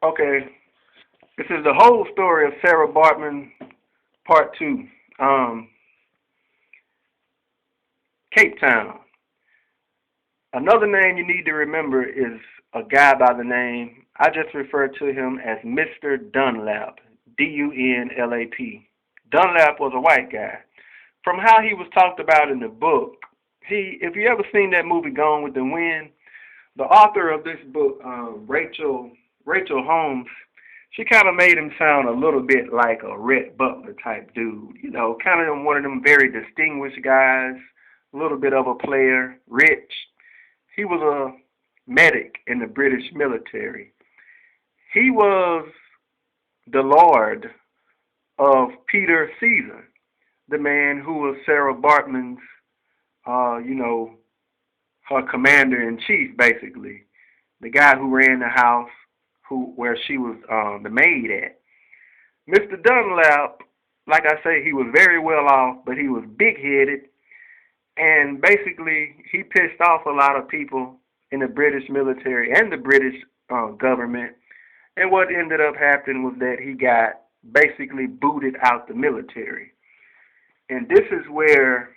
Okay, this is the whole story of Saraah Baartman, Part 2. Um, Cape Town. Another name you need to remember is a guy by the name, I just refer to him as Mr. Dunlap, Dunlap. Dunlap was a white guy. From how he was talked about in the book, if you ever seen that movie Gone with the Wind, the author of this book, Rachel Holmes, she kind of made him sound a little bit like a Rhett Butler type dude. You know, kind of one of them very distinguished guys, a little bit of a player, rich. He was a medic in the British military. He was the Lord of Peter Caesar, the man who was Saraah Baartman's, you know, her commander in chief, basically, the guy who ran the house, where she was the maid at. Mr. Dunlap, like I say, he was very well off, but he was big-headed, and basically he pissed off a lot of people in the British military and the British government. And what ended up happening was that he got basically booted out the military. And this is where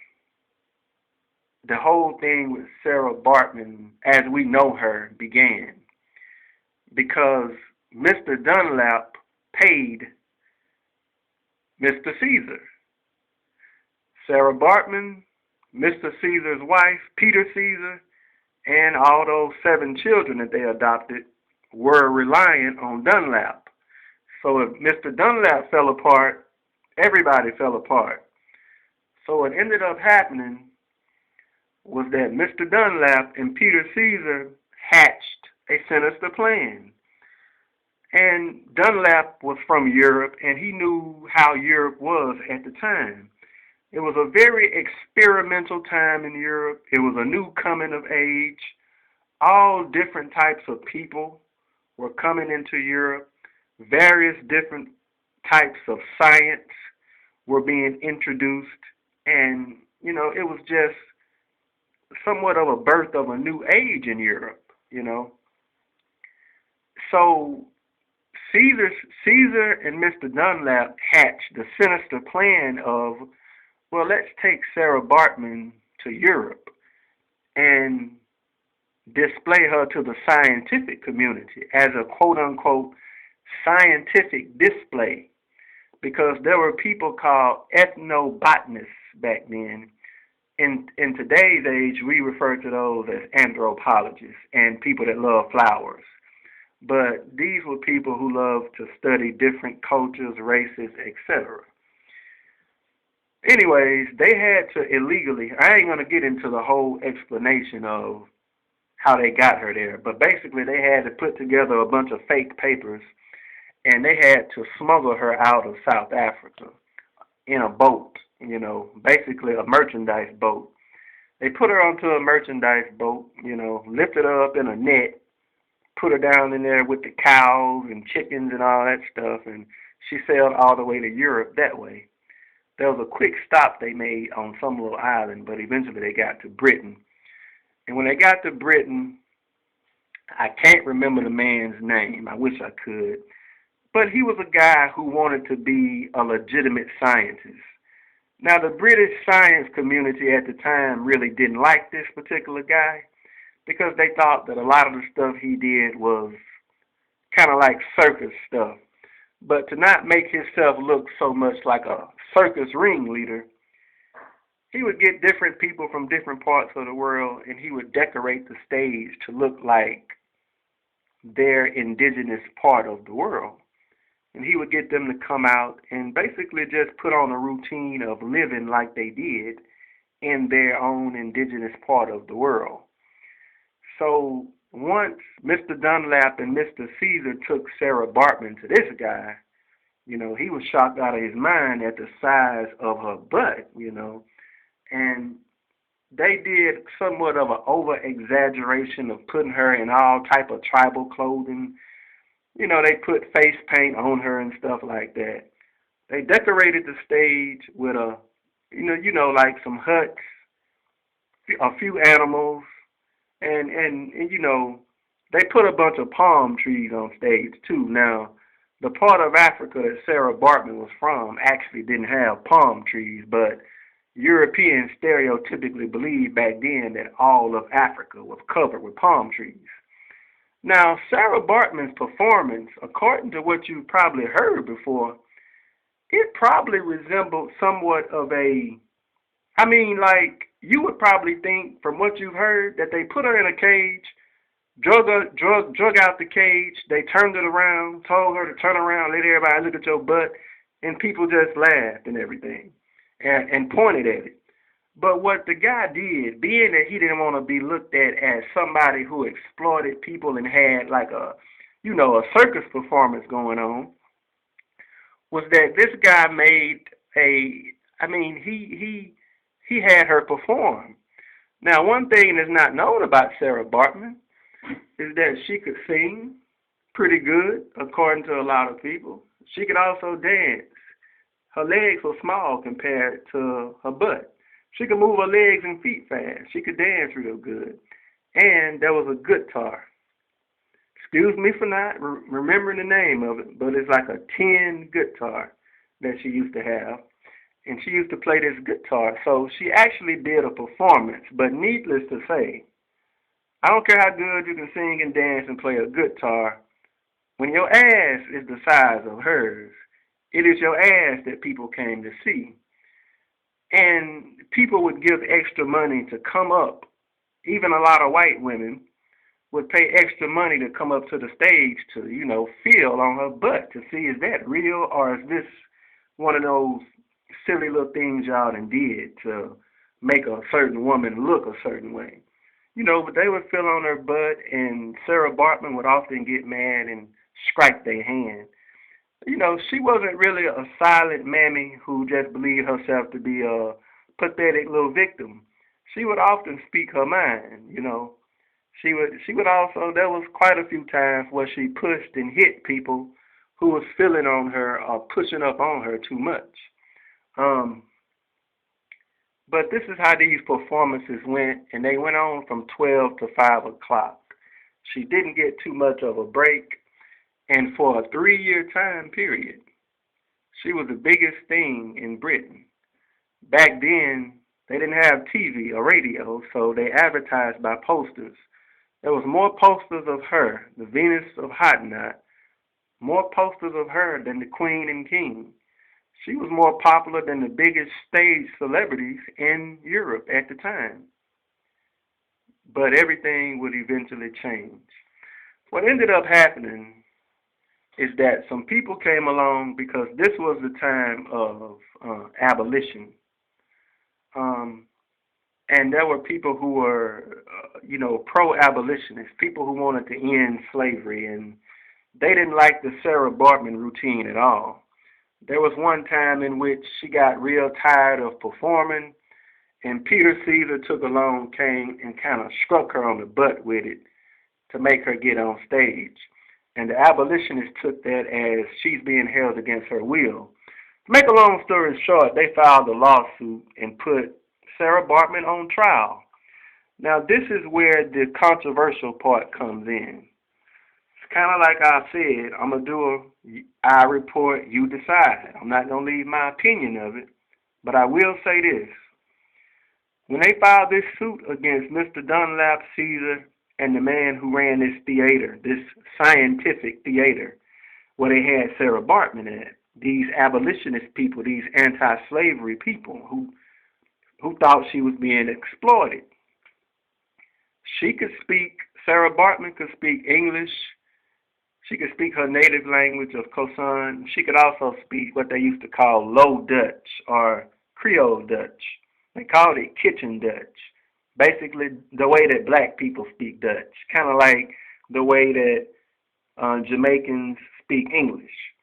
the whole thing with Saraah Baartman, as we know her, began. Because Mr. Dunlap paid Mr. Caesar. Saraah Baartman, Mr. Caesar's wife, Peter Caesar, and all those 7 children that they adopted were reliant on Dunlap. So if Mr. Dunlap fell apart, everybody fell apart. So what ended up happening was that Mr. Dunlap and Peter Caesar hatched a sinister plan. And Dunlap was from Europe, and he knew how Europe was at the time. It was a very experimental time in Europe. It was a new coming of age. All different types of people were coming into Europe. Various different types of science were being introduced. And, you know, it was just somewhat of a birth of a new age in Europe, you know. So Caesar and Mr. Dunlap hatched the sinister plan of, well, let's take Saraah Baartman to Europe and display her to the scientific community as a quote-unquote scientific display, because there were people called ethnobotanists back then. In today's age, we refer to those as anthropologists and people that love flowers. But these were people who loved to study different cultures, races, etc. Anyways, they had to illegally, I ain't going to get into the whole explanation of how they got her there, but basically they had to put together a bunch of fake papers, and they had to smuggle her out of South Africa in a boat, you know, basically a merchandise boat. They put her onto a merchandise boat, you know, lifted her up in a net, put her down in there with the cows and chickens and all that stuff, and she sailed all the way to Europe that way. There was a quick stop they made on some little island, but eventually they got to Britain. And when they got to Britain, I can't remember the man's name. I wish I could. But he was a guy who wanted to be a legitimate scientist. Now, the British science community at the time really didn't like this particular guy because they thought that a lot of the stuff he did was kind of like circus stuff. But to not make himself look so much like a circus ringleader, he would get different people from different parts of the world, and he would decorate the stage to look like their indigenous part of the world. And he would get them to come out and basically just put on a routine of living like they did in their own indigenous part of the world. So once Mr. Dunlap and Mr. Caesar took Saraah Baartman to this guy, you know, he was shocked out of his mind at the size of her butt, you know. And they did somewhat of an over-exaggeration of putting her in all type of tribal clothing. You know, they put face paint on her and stuff like that. They decorated the stage with like some huts, a few animals, and you know, They put a bunch of palm trees on stage too. Now, the part of Africa that Saraah Baartman was from actually didn't have palm trees, but Europeans stereotypically believed back then that all of Africa was covered with palm trees. Now, Saraah Baartman's performance, according to what you've probably heard before, it probably resembled somewhat of like you would probably think from what you've heard that they put her in a cage, drug out the cage, they turned it around, told her to turn around, let everybody look at your butt, and people just laughed and everything and pointed at it. But what the guy did, being that he didn't want to be looked at as somebody who exploited people and had like a circus performance going on, was that this guy made he had her perform. Now, one thing that's not known about Saraah Baartman is that she could sing pretty good, according to a lot of people. She could also dance. Her legs were small compared to her butt. She could move her legs and feet fast. She could dance real good. And there was a guitar. Excuse me for not remembering the name of it, but it's like a tin guitar that she used to have. And she used to play this guitar. So she actually did a performance. But needless to say, I don't care how good you can sing and dance and play a guitar. When your ass is the size of hers, it is your ass that people came to see. And people would give extra money to come up. Even a lot of white women would pay extra money to come up to the stage to, feel on her butt to see, is that real or is this one of those silly little things y'all done did to make a certain woman look a certain way. But they would feel on her butt, and Saraah Baartman would often get mad and scrape their hand. She wasn't really a silent mammy who just believed herself to be a pathetic little victim. She would often speak her mind, She would also, there was quite a few times where she pushed and hit people who was feeling on her or pushing up on her too much. But this is how these performances went, and they went on from 12 to 5 o'clock. She didn't get too much of a break, and for a 3-year time period, she was the biggest thing in Britain. Back then, they didn't have TV or radio, so they advertised by posters. There was more posters of her, the Venus of Hottentot, more posters of her than the Queen and King. She was more popular than the biggest stage celebrities in Europe at the time. But everything would eventually change. What ended up happening is that some people came along because this was the time of abolition. And there were people who were, pro-abolitionists, people who wanted to end slavery, and they didn't like the Saraah Baartman routine at all. There was one time in which she got real tired of performing, and Peter Caesar took a long cane and kind of struck her on the butt with it to make her get on stage. And the abolitionists took that as she's being held against her will. To make a long story short, they filed a lawsuit and put Saraah Baartman on trial. Now, this is where the controversial part comes in. It's kind of like I said, I'm going to do I report, you decide. I'm not going to leave my opinion of it, but I will say this. When they filed this suit against Mr. Dunlap Caesar and the man who ran this theater, this scientific theater, where they had Saraah Baartman at, these abolitionist people, these anti-slavery people who thought she was being exploited. She could speak, Saraah Baartman could speak English. She could speak her native language of Khoisan. She could also speak what they used to call Low Dutch or Creole Dutch. They called it Kitchen Dutch. Basically, the way that black people speak Dutch. Kind of like the way that Jamaicans speak English.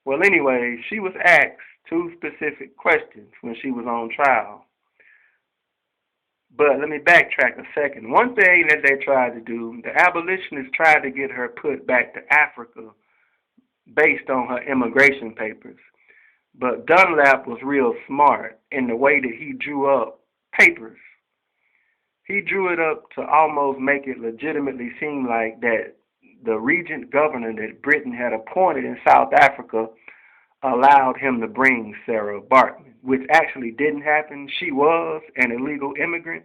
Well, anyway, she was asked 2 specific questions when she was on trial. But let me backtrack a second. One thing that they tried to do, the abolitionists tried to get her put back to Africa based on her immigration papers. But Dunlap was real smart in the way that he drew up papers. he drew it up to almost make it legitimately seem like that the regent governor that Britain had appointed in South Africa allowed him to bring Saraah Baartman, which actually didn't happen. She was an illegal immigrant,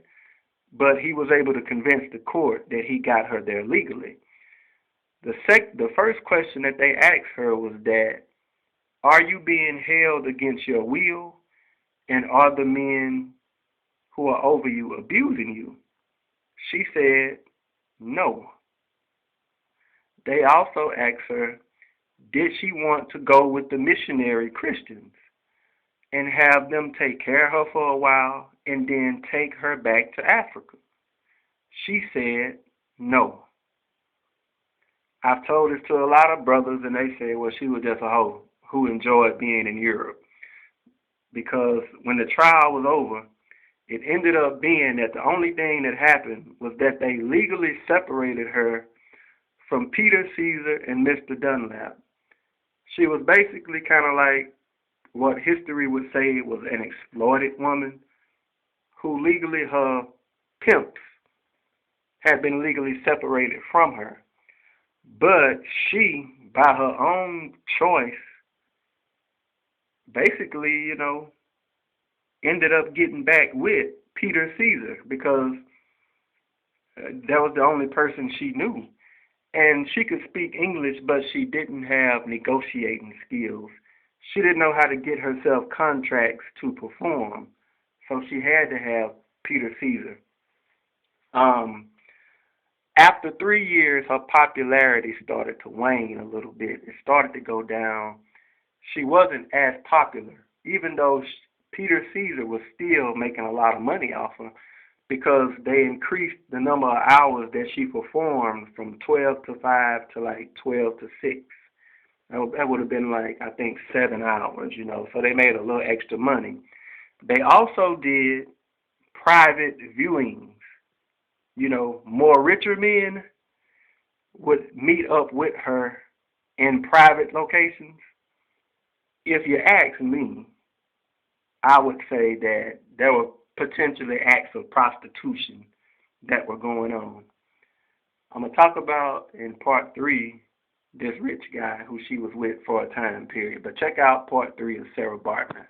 but he was able to convince the court that he got her there legally. The first question that they asked her was that, are you being held against your will, and are the men who are over you abusing you? She said no. They also asked her, did she want to go with the missionary Christians and have them take care of her for a while and then take her back to Africa? She said no. I've told this to a lot of brothers, and they say, well, she was just a hoe who enjoyed being in Europe. Because when the trial was over, it ended up being that the only thing that happened was that they legally separated her from Peter Caesar and Mr. Dunlap. She was basically kind of like what history would say was an exploited woman who legally her pimps had been legally separated from her. But she, by her own choice, basically, ended up getting back with Peter Caesar because that was the only person she knew. And she could speak English, but she didn't have negotiating skills. She didn't know how to get herself contracts to perform. So she had to have Peter Caesar. After 3 years, her popularity started to wane a little bit. It started to go down. She wasn't as popular, even though Peter Caesar was still making a lot of money off her because they increased the number of hours that she performed from 12 to 5 to like 12 to 6. That would have been like, I think, 7 hours, so they made a little extra money. They also did private viewings. More richer men would meet up with her in private locations. If you ask me, I would say that there were potentially acts of prostitution that were going on. I'm going to talk about in part 3 this rich guy who she was with for a time period. But check out part 3 of Saraah Baartman.